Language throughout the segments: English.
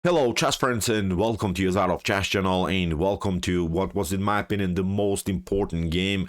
Hello chess friends and welcome to your Out of Chess channel and welcome to what was in my opinion the most important game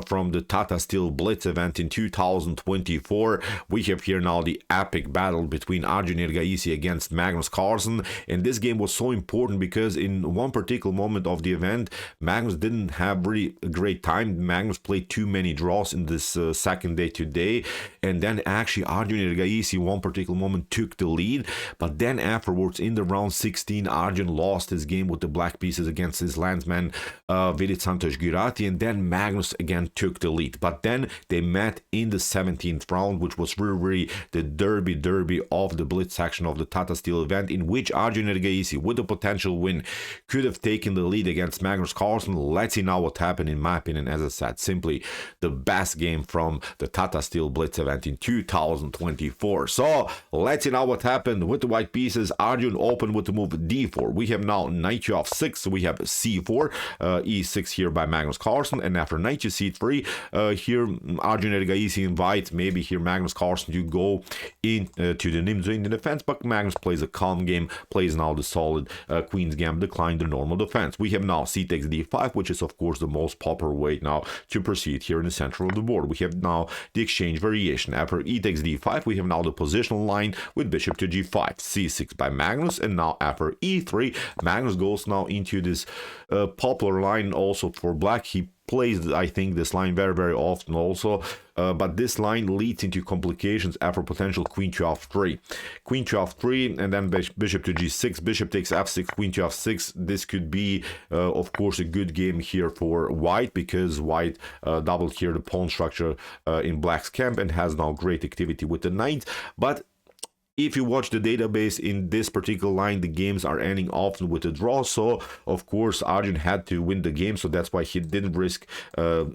from the Tata Steel Blitz event in 2024. We have here now the epic battle between Arjun Erigaisi against Magnus Carlsen, and this game was so important because in one particular moment of the event Magnus didn't have really a great time. Magnus played too many draws in this second day today, and then actually Arjun Erigaisi in one particular moment took the lead, but then afterwards in the round 16 Arjun lost his game with the black pieces against his landsman Vidit Gujrathi, and then Magnus again took the lead. But then they met in the 17th round, which was really the derby of the Blitz section of the Tata Steel event, in which Arjun Erigaisi with a potential win could have taken the lead against Magnus Carlsen. Let's see now what happened. In my opinion, as I said, simply the best game from the Tata Steel Blitz event in 2024. So let's see now what happened with the white pieces. Arjun opened with the move d4. We have now knight to f6, so we have c4, e6 here by Magnus Carlsen, and after knight to c3, here Arjun Erigaisi invites maybe here Magnus Carlsen to go in to the Nimzo in the defense, but Magnus plays a calm game, plays now the solid Queen's Gambit, decline the normal defense. We have now c takes d5, which is of course the most popular way now to proceed here in the center of the board. We have now the exchange variation. After e takes d5, we have now the positional line with bishop to g5, c6 by Magnus, and now after e3, Magnus goes now into this popular line also for black. He plays, I think, this line very often also, but this line leads into complications after potential queen to f3. Queen to f3, and then bishop to g6, bishop takes f6, queen to f6. This could be, of course, a good game here for white, because white doubled here the pawn structure in black's camp and has now great activity with the knight. But if you watch the database in this particular line, the games are ending often with a draw. So, of course, Arjun had to win the game. So that's why he didn't risk a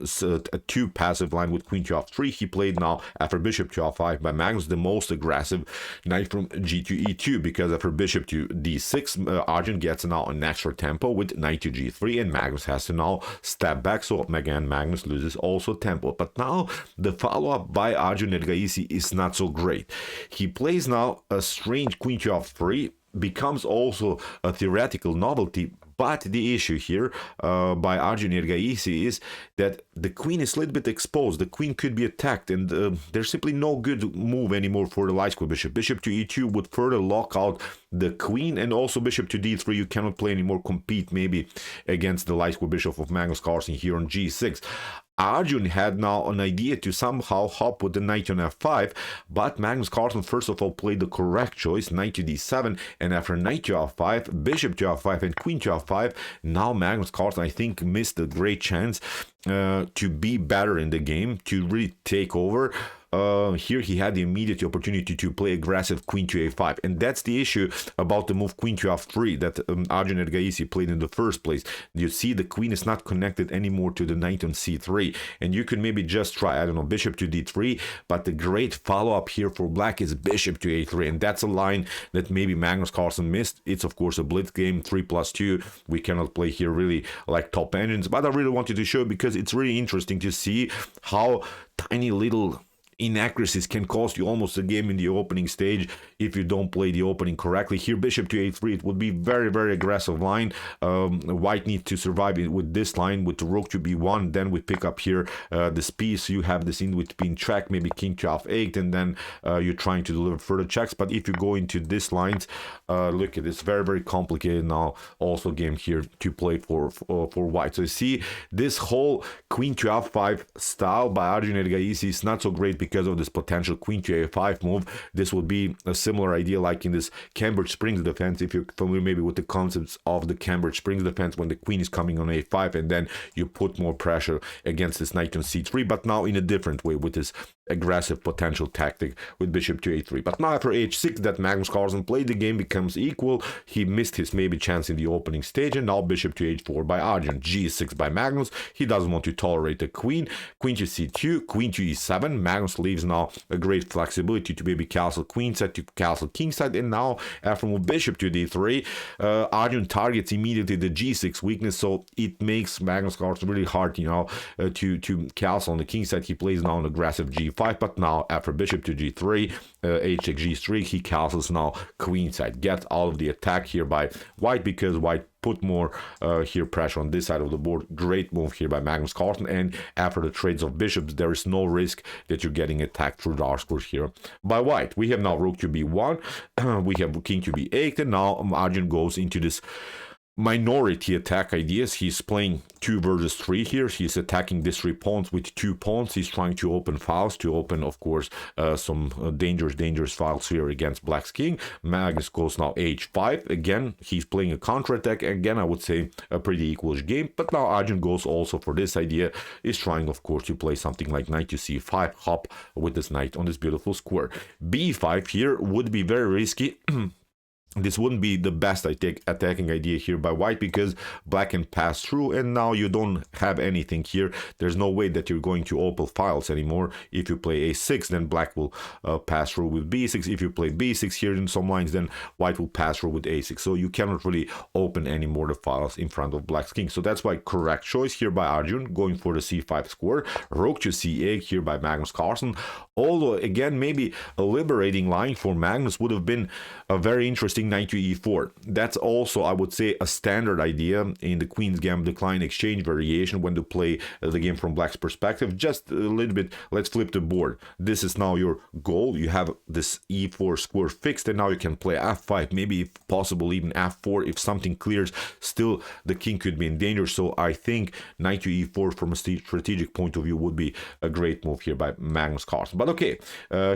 too passive line with queen to f3. He played now after bishop to f5 by Magnus the most aggressive knight from g to e2, because after bishop to d6, Arjun gets now an extra tempo with knight to g3, and Magnus has to now step back. So again, Magnus loses also tempo. But now the follow-up by Arjun Erigaisi is not so great. He plays now a strange queen to f3, becomes also a theoretical novelty. But the issue here by Arjun Erigaisi is that the queen is a little bit exposed. The queen could be attacked, and there's simply no good move anymore for the light square bishop. Bishop to e2 would further lock out the queen, and also bishop to d3. You cannot play anymore, compete maybe against the light square bishop of Magnus Carlsen here on g6. Arjun had now an idea to somehow hop with the knight on f5, but Magnus Carlsen first of all played the correct choice, knight to d7, and after knight to f5, bishop to f5, and queen to f5, now Magnus Carlsen, I think, missed a great chance to be better in the game, to really take over. Here he had the immediate opportunity to play aggressive queen to a5, and that's the issue about the move queen to f3 that Arjun Erigaisi played in the first place. You see the queen is not connected anymore to the knight on c3, and you can maybe just try, I don't know, bishop to d3, but the great follow-up here for black is bishop to a3, and that's a line that maybe Magnus Carlsen missed. It's of course a blitz game, 3+2. We cannot play here really like top engines, but I really wanted to show because it's really interesting to see how tiny little inaccuracies can cost you almost a game in the opening stage if you don't play the opening correctly. Here bishop to a3, it would be very aggressive line. White needs to survive with this line with the rook to b1, then we pick up here this piece. You have this in with pin check, maybe king to f8, and then you're trying to deliver further checks. But if you go into this lines, look at this, very complicated now also game here to play for white. So you see this whole queen to f5 style by Arjun Erigaisi is not so great because of this potential queen to a5 move. This would be a similar idea like in this Cambridge Springs defense, if you're familiar maybe with the concepts of the Cambridge Springs defense, when the queen is coming on a5 and then you put more pressure against this knight on c3, but now in a different way with this aggressive potential tactic with bishop to a3. But now after h6 that Magnus Carlsen played, the game becomes equal. He missed his maybe chance in the opening stage, and now bishop to h4 by Arjun, g6 by Magnus. He doesn't want to tolerate the queen. Queen to c2, queen to e7. Magnus leaves now a great flexibility to maybe castle queenside to castle kingside, and now after move bishop to d3, Arjun targets immediately the g6 weakness, so it makes Magnus Carlsen really hard, you know, to castle on the kingside. He plays now an aggressive g4 c5, but now after bishop to g3, h takes g3, he castles now queenside. Get out of the attack here by white, because white put more here pressure on this side of the board. Great move here by Magnus Carlsen, and after the trades of bishops, there is no risk that you're getting attacked through dark squares here by white. We have now rook to b1, we have king to b8, and now Arjun goes into this minority attack ideas. He's playing 2 versus 3 here. He's attacking these 3 pawns with 2 pawns. He's trying to open files, to open, of course, some dangerous files here against black's king. Magnus goes now h5. Again, he's playing a counter-attack. Again, I would say a pretty equalish game, but now Arjun goes also for this idea. Is trying, of course, to play something like knight to c5, hop with this knight on this beautiful square. b5 here would be very risky. This wouldn't be the best attacking idea here by white, because black can pass through, and now you don't have anything here. There's no way that you're going to open files anymore. If you play a6, then black will pass through with b6. If you play b6 here in some lines, then white will pass through with a6. So you cannot really open any more the files in front of black's king. So that's why correct choice here by Arjun, going for the c5 square. Rook to c8 here by Magnus Carlsen. Although, again, maybe a liberating line for Magnus would have been a very interesting knight to e4. That's also, I would say, a standard idea in the Queen's Gambit decline exchange variation when to play the game from black's perspective. Just a little bit, let's flip the board. This is now your goal. You have this e4 square fixed, and now you can play f5, maybe if possible even f4. If something clears, still the king could be in danger. So I think knight to e4 from a strategic point of view would be a great move here by Magnus Carlsen. But okay,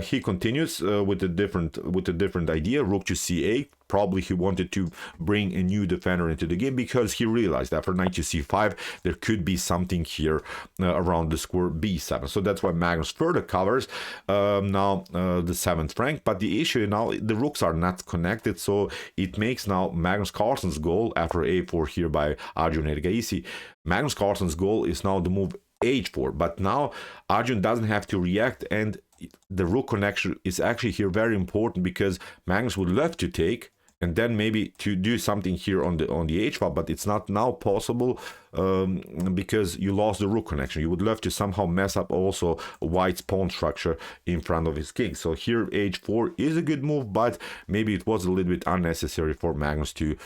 he continues with a different idea. Rook to c8. Probably he wanted to bring a new defender into the game, because he realized after knight to c5 there could be something here around the square b7. So that's why Magnus further covers now the 7th rank. But the issue now, the rooks are not connected, so it makes now Magnus Carlsen's goal after a4 here by Arjun Erigaisi. Magnus Carlsen's goal is now the move h4, but now Arjun doesn't have to react, and the rook connection is actually here very important, because Magnus would love to take and then maybe to do something here on the h file, but it's not now possible because you lost the rook connection. You would love to somehow mess up also white's pawn structure in front of his king. So here h4 is a good move, but maybe it was a little bit unnecessary for Magnus to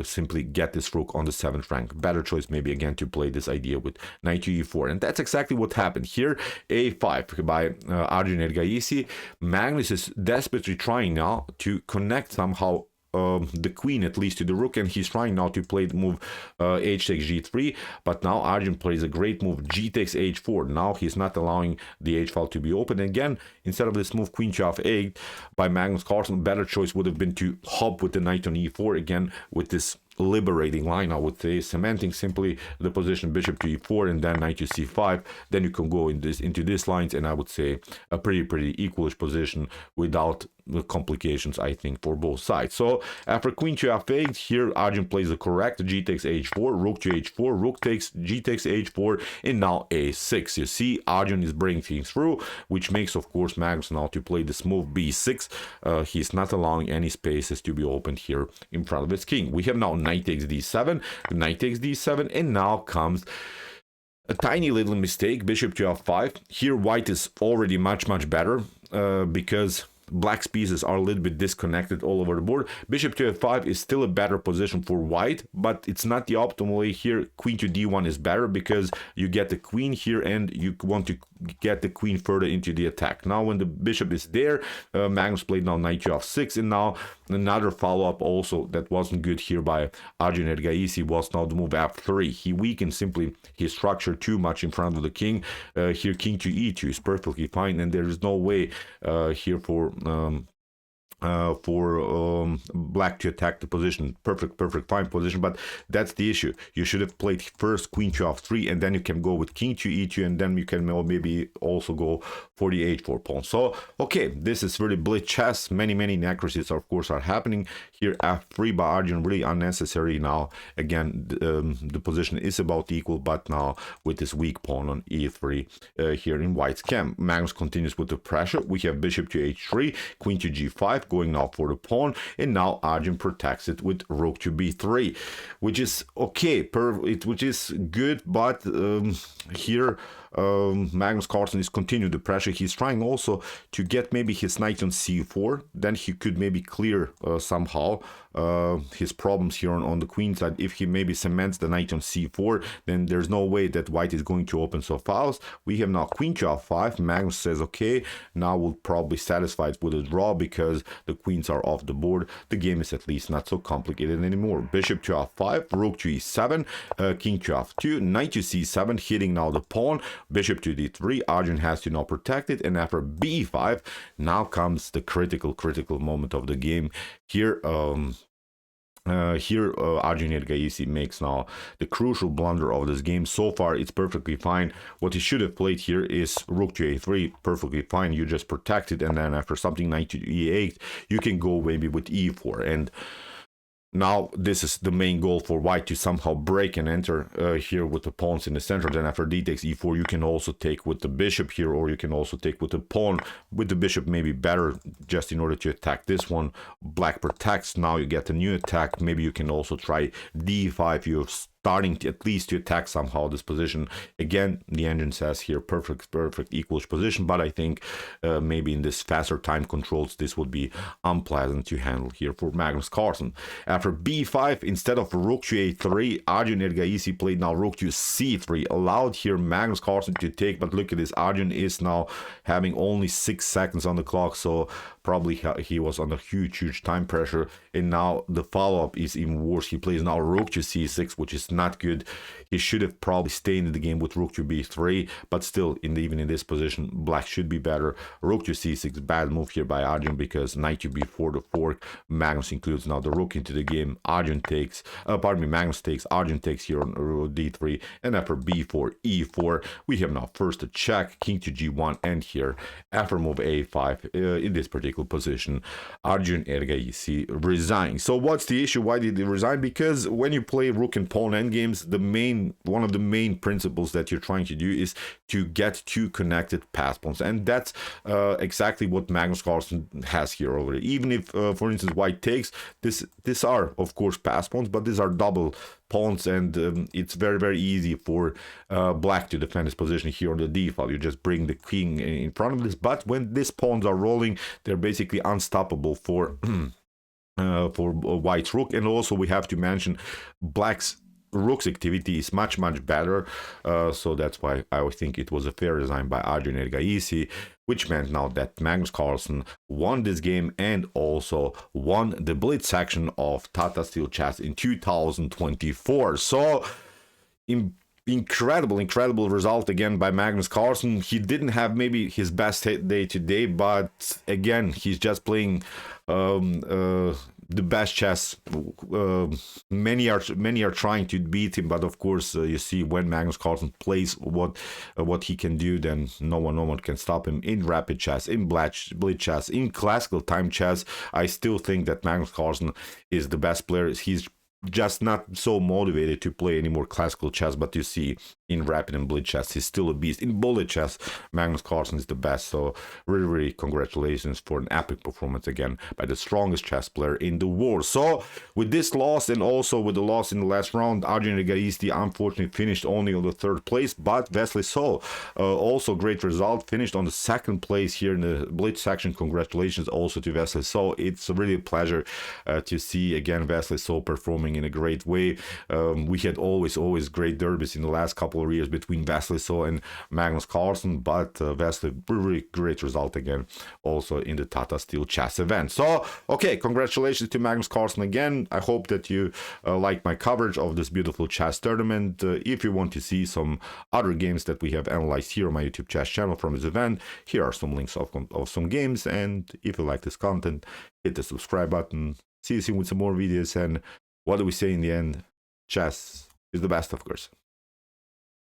simply get this rook on the 7th rank. Better choice maybe again to play this idea with knight to e4, and that's exactly what happened here. a5 by Arjun Erigaisi. Magnus is desperately trying now to connect somehow the queen at least to the rook, and he's trying now to play the move h takes g3, but now Arjun plays a great move g takes h4. Now he's not allowing the h file to be open. Again, instead of this move queen to f8 by Magnus Carlsen, better choice would have been to hop with the knight on e4, again with this liberating line, I would say, cementing simply the position bishop to e4 and then knight to c5. Then you can go into these lines, and I would say a pretty equalish position without the complications, I think, for both sides. So after queen to f8, here Arjun plays the correct g takes h4, rook to h4, rook takes g takes h4, and now a6. You see, Arjun is bringing things through, which makes, of course, Magnus now to play this move b6. He's not allowing any spaces to be opened here in front of his king. We have now knight takes d7, knight takes d7, and now comes a tiny little mistake, bishop to f5. Here white is already much better because black's pieces are a little bit disconnected all over the board. Bishop to f5 is still a better position for white, but it's not the optimal way here. Queen to d1 is better because you get the queen here and you want to get the queen further into the attack. Now when the bishop is there, Magnus played now knight to f6, and now another follow-up also that wasn't good here by Arjun Erigaisi was now the move f3. He weakened simply his structure too much in front of the king. Here king to e2 is perfectly fine, and there is no way here for black to attack the position. Perfect fine position, but that's the issue. You should have played first queen to f3, and then you can go with king to e2, and then you can maybe also go for the h4 pawn. So okay, this is really blitz chess. Many inaccuracies of course are happening here. f3 by Arjun, really unnecessary. Now again, the position is about equal, but now with this weak pawn on e3 here in white's camp. Magnus continues with the pressure. We have bishop to h3, queen to g5, going now for the pawn, and now Arjun protects it with rook to b3, which is okay, which is good, but here Magnus Carlsen is continuing the pressure. He's trying also to get maybe his knight on c4. Then he could maybe clear somehow his problems here on the queen side. If he maybe cements the knight on c4, then there's no way that white is going to open so fast. We have now queen to f5. Magnus says, okay, now we'll probably satisfied with a draw because the queens are off the board. The game is at least not so complicated anymore. Bishop to f5, rook to e7, king to f2, knight to c7, hitting now the pawn, bishop to d3. Arjun has to now protect it, and after b5, now comes the critical moment of the game. Here, Arjun Erigaisi makes now the crucial blunder of this game. So far, it's perfectly fine. What he should have played here is rook to a3, perfectly fine. You just protect it, and then after something knight to e8, you can go maybe with e4. And now this is the main goal for white, to somehow break and enter here with the pawns in the center. Then after d takes e4, you can also take with the bishop here, or you can also take with the pawn. With the bishop maybe better, just in order to attack this one. Black protects. Now you get a new attack. Maybe you can also try d5. You're starting to, at least to attack somehow this position. Again, the engine says here perfect equal position, but I think maybe in this faster time controls, this would be unpleasant to handle here for Magnus Carlsen. After b5, instead of rook to a3, Arjun Erigaisi played now rook to c3, allowed here Magnus Carlsen to take. But look at this, Arjun is now having only 6 seconds on the clock, so probably he was under huge time pressure. And now the follow-up is even worse. He plays now rook to c6, which is not good. He should have probably stayed in the game with rook to b3, but still, even in this position, black should be better. Rook to c6, bad move here by Arjun, because knight to b4 to fork. Magnus includes now the rook into the game. Arjun takes, Magnus takes, Arjun takes here on d3, and after b4, e4, we have now first a check, king to g1, and here after move a5, in this particular position, Arjun Erigaisi resigns. So what's the issue? Why did he resign? Because when you play rook and pawn endgames, one of the main principles that you're trying to do is to get two connected pass pawns, and that's exactly what Magnus Carlsen has here already. Even if, for instance, white takes, these are of course pass pawns, but these are double pawns, and it's very easy for black to defend his position here on the d file. You just bring the king in front of this, but when these pawns are rolling, they're basically unstoppable for white's rook. And also we have to mention black's rook's activity is much better, so that's why I think it was a fair design by Arjun Erigaisi, which meant now that Magnus Carlsen won this game and also won the BLitz section of Tata Steel Chess in 2024. So incredible result again by Magnus Carlsen. He didn't have maybe his best day today, but again, he's just playing the best chess. Many are trying to beat him, but of course, you see, when Magnus Carlsen plays what he can do, then no one can stop him in rapid chess, in blitz chess, in classical time chess. I still think that Magnus Carlsen is the best player. He's just not so motivated to play any more classical chess, but you see, in rapid and blitz chess, he's still a beast. In bullet chess, Magnus Carlsen is the best. So really congratulations for an epic performance again by the strongest chess player in the world. So with this loss, and also with the loss in the last round, Arjun Erigaisi unfortunately finished only on the 3rd place, but Wesley So, also great result, finished on the 2nd place here in the blitz section. Congratulations also to Wesley So. It's really a pleasure to see again Wesley So performing in a great way. We had always great derbies in the last couple of years between Wesley So and Magnus Carlsen, but Wesley, really great result again also in the Tata Steel Chess event. So okay, congratulations to Magnus Carlsen again. I hope that you like my coverage of this beautiful chess tournament. If you want to see some other games that we have analyzed here on my YouTube chess channel from this event, here are some links of some games, and if you like this content, hit the subscribe button. See you soon with some more videos, and what do we say in the end? Chess is the best, of course.